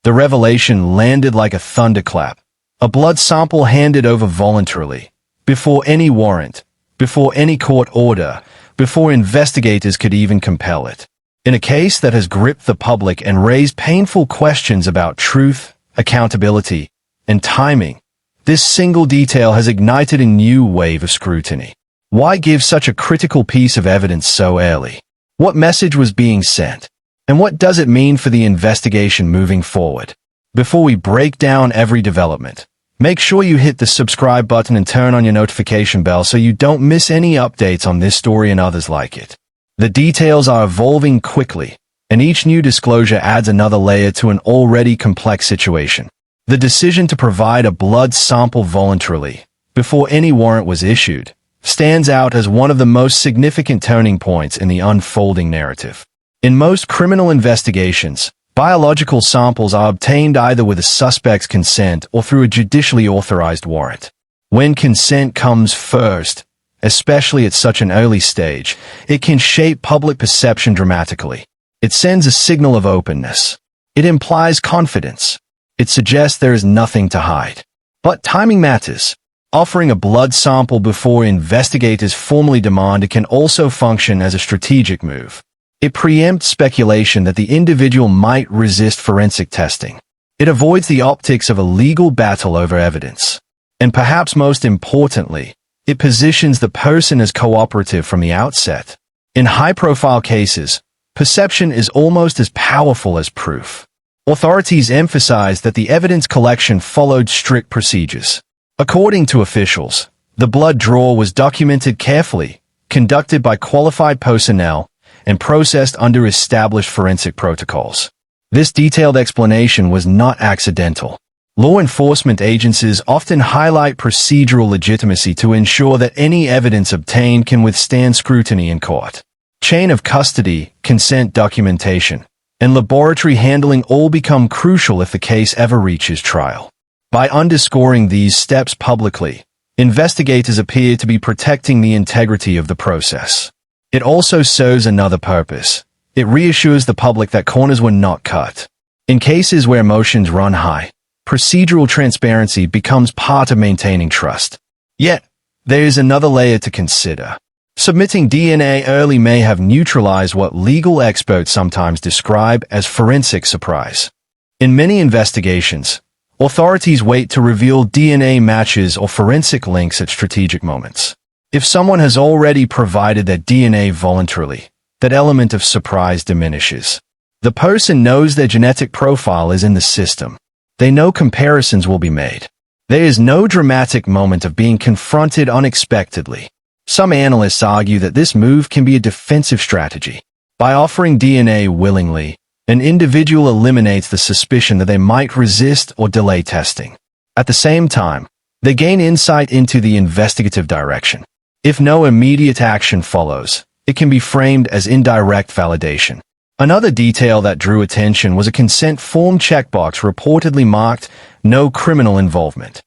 The revelation landed like a thunderclap. A blood sample handed over voluntarily, before any warrant, before any court order, before investigators could even compel it. In a case that has gripped the public and raised painful questions about truth, accountability, and timing, this single detail has ignited a new wave of scrutiny. Why give such a critical piece of evidence so early? What message was being sent? And what does it mean for the investigation moving forward? Before we break down every development, make sure you hit the subscribe button and turn on your notification bell so you don't miss any updates on this story and others like it. The details are evolving quickly, and each new disclosure adds another layer to an already complex situation. The decision to provide a blood sample voluntarily, before any warrant was issued, stands out as one of the most significant turning points in the unfolding narrative. In most criminal investigations, biological samples are obtained either with a suspect's consent or through a judicially authorized warrant. When consent comes first, especially at such an early stage, it can shape public perception dramatically. It sends a signal of openness. It implies confidence. It suggests there is nothing to hide. But timing matters. Offering a blood sample before investigators formally demand it can also function as a strategic move. It preempts speculation that the individual might resist forensic testing. It avoids the optics of a legal battle over evidence. And perhaps most importantly, it positions the person as cooperative from the outset. In high-profile cases, perception is almost as powerful as proof. Authorities emphasize that the evidence collection followed strict procedures. According to officials, the blood draw was documented carefully, conducted by qualified personnel, and processed under established forensic protocols. This detailed explanation was not accidental. Law enforcement agencies often highlight procedural legitimacy to ensure that any evidence obtained can withstand scrutiny in court. Chain of custody, consent documentation, and laboratory handling all become crucial if the case ever reaches trial. By underscoring these steps publicly, investigators appear to be protecting the integrity of the process. It also serves another purpose. It reassures the public that corners were not cut. In cases where emotions run high, procedural transparency becomes part of maintaining trust. Yet, there is another layer to consider. Submitting DNA early may have neutralized what legal experts sometimes describe as forensic surprise. In many investigations, authorities wait to reveal DNA matches or forensic links at strategic moments. If someone has already provided their DNA voluntarily, that element of surprise diminishes. The person knows their genetic profile is in the system. They know comparisons will be made. There is no dramatic moment of being confronted unexpectedly. Some analysts argue that this move can be a defensive strategy. By offering DNA willingly, an individual eliminates the suspicion that they might resist or delay testing. At the same time, they gain insight into the investigative direction. If no immediate action follows, it can be framed as indirect validation. Another detail that drew attention was a consent form checkbox reportedly marked "No criminal involvement."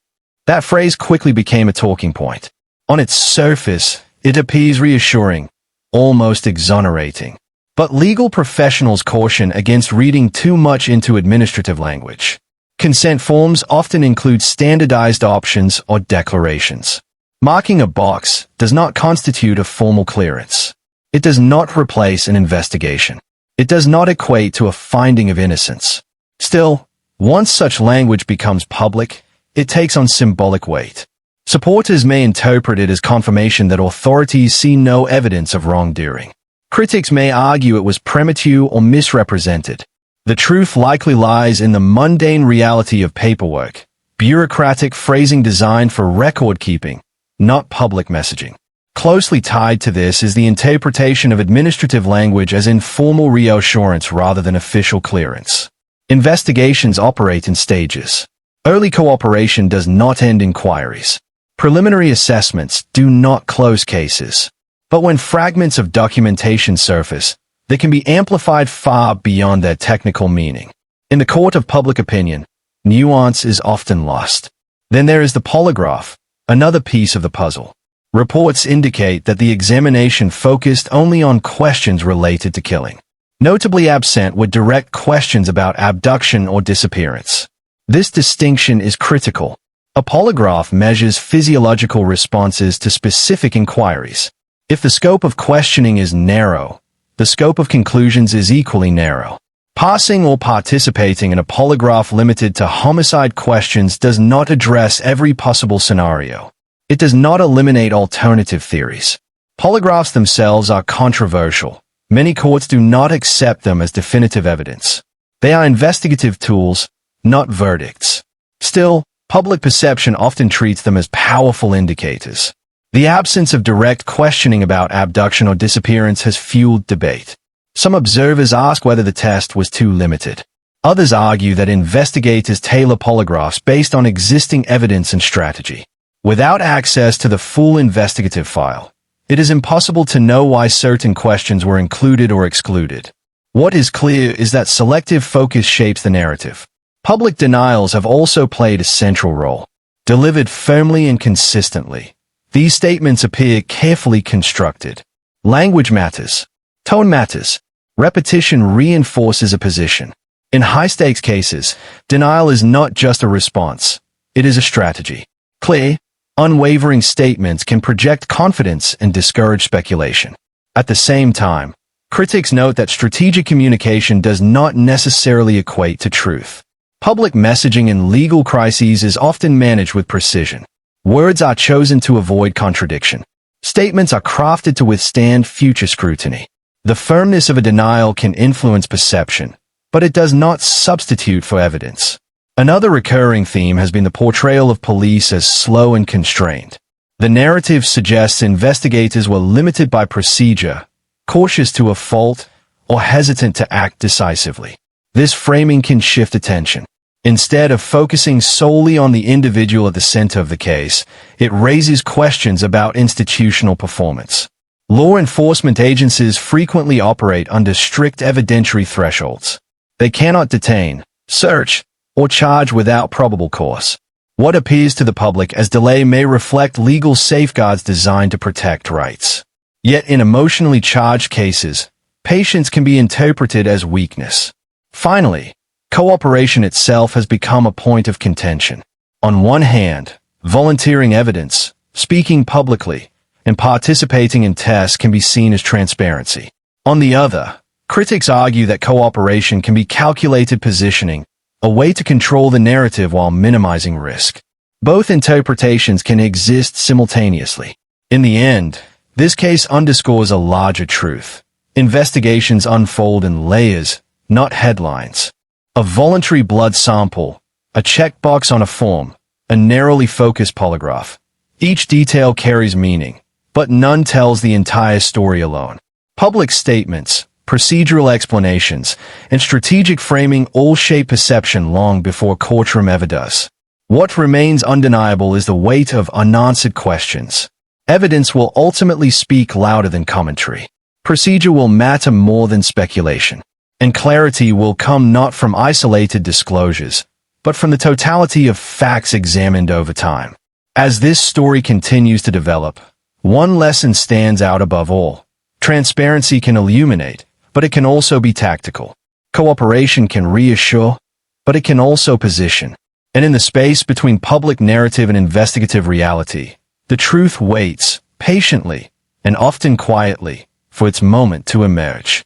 That phrase quickly became a talking point. On its surface, it appears reassuring, almost exonerating. But legal professionals caution against reading too much into administrative language. Consent forms often include standardized options or declarations. Marking a box does not constitute a formal clearance. It does not replace an investigation. It does not equate to a finding of innocence. Still, once such language becomes public, it takes on symbolic weight. Supporters may interpret it as confirmation that authorities see no evidence of wrongdoing. Critics may argue it was premature or misrepresented. The truth likely lies in the mundane reality of paperwork, bureaucratic phrasing designed for record-keeping, not public messaging. Closely tied to this is the interpretation of administrative language as informal reassurance rather than official clearance. Investigations operate in stages. Early cooperation does not end inquiries. Preliminary assessments do not close cases. But when fragments of documentation surface, they can be amplified far beyond their technical meaning. In the court of public opinion, nuance is often lost. Then there is the polygraph, another piece of the puzzle. Reports indicate that the examination focused only on questions related to killing. Notably absent were direct questions about abduction or disappearance. This distinction is critical. A polygraph measures physiological responses to specific inquiries. If the scope of questioning is narrow, the scope of conclusions is equally narrow. Passing or participating in a polygraph limited to homicide questions does not address every possible scenario. It does not eliminate alternative theories. Polygraphs themselves are controversial. Many courts do not accept them as definitive evidence. They are investigative tools, not verdicts. Still, public perception often treats them as powerful indicators. The absence of direct questioning about abduction or disappearance has fueled debate. Some observers ask whether the test was too limited. Others argue that investigators tailor polygraphs based on existing evidence and strategy. Without access to the full investigative file, it is impossible to know why certain questions were included or excluded. What is clear is that selective focus shapes the narrative. Public denials have also played a central role. Delivered firmly and consistently, these statements appear carefully constructed. Language matters. Tone matters. Repetition reinforces a position. In high-stakes cases, denial is not just a response. It is a strategy. Clear, unwavering statements can project confidence and discourage speculation. At the same time, critics note that strategic communication does not necessarily equate to truth. Public messaging in legal crises is often managed with precision. Words are chosen to avoid contradiction. Statements are crafted to withstand future scrutiny. The firmness of a denial can influence perception, but it does not substitute for evidence. Another recurring theme has been the portrayal of police as slow and constrained. The narrative suggests investigators were limited by procedure, cautious to a fault, or hesitant to act decisively. This framing can shift attention. Instead of focusing solely on the individual at the center of the case, it raises questions about institutional performance. Law enforcement agencies frequently operate under strict evidentiary thresholds. They cannot detain, search, or charge without probable cause. What appears to the public as delay may reflect legal safeguards designed to protect rights. Yet in emotionally charged cases, patience can be interpreted as weakness. Finally, cooperation itself has become a point of contention. On one hand, volunteering evidence, speaking publicly, and participating in tests can be seen as transparency. On the other, critics argue that cooperation can be calculated positioning, a way to control the narrative while minimizing risk. Both interpretations can exist simultaneously. In the end, this case underscores a larger truth. Investigations unfold in layers, not headlines. A voluntary blood sample, a checkbox on a form, a narrowly focused polygraph. Each detail carries meaning, but none tells the entire story alone. Public statements, procedural explanations, and strategic framing all shape perception long before courtroom ever does. What remains undeniable is the weight of unanswered questions. Evidence will ultimately speak louder than commentary. Procedure will matter more than speculation. And clarity will come not from isolated disclosures, but from the totality of facts examined over time. As this story continues to develop, one lesson stands out above all. Transparency can illuminate, but it can also be tactical. Cooperation can reassure, but it can also position. And in the space between public narrative and investigative reality, the truth waits, patiently, and often quietly, for its moment to emerge.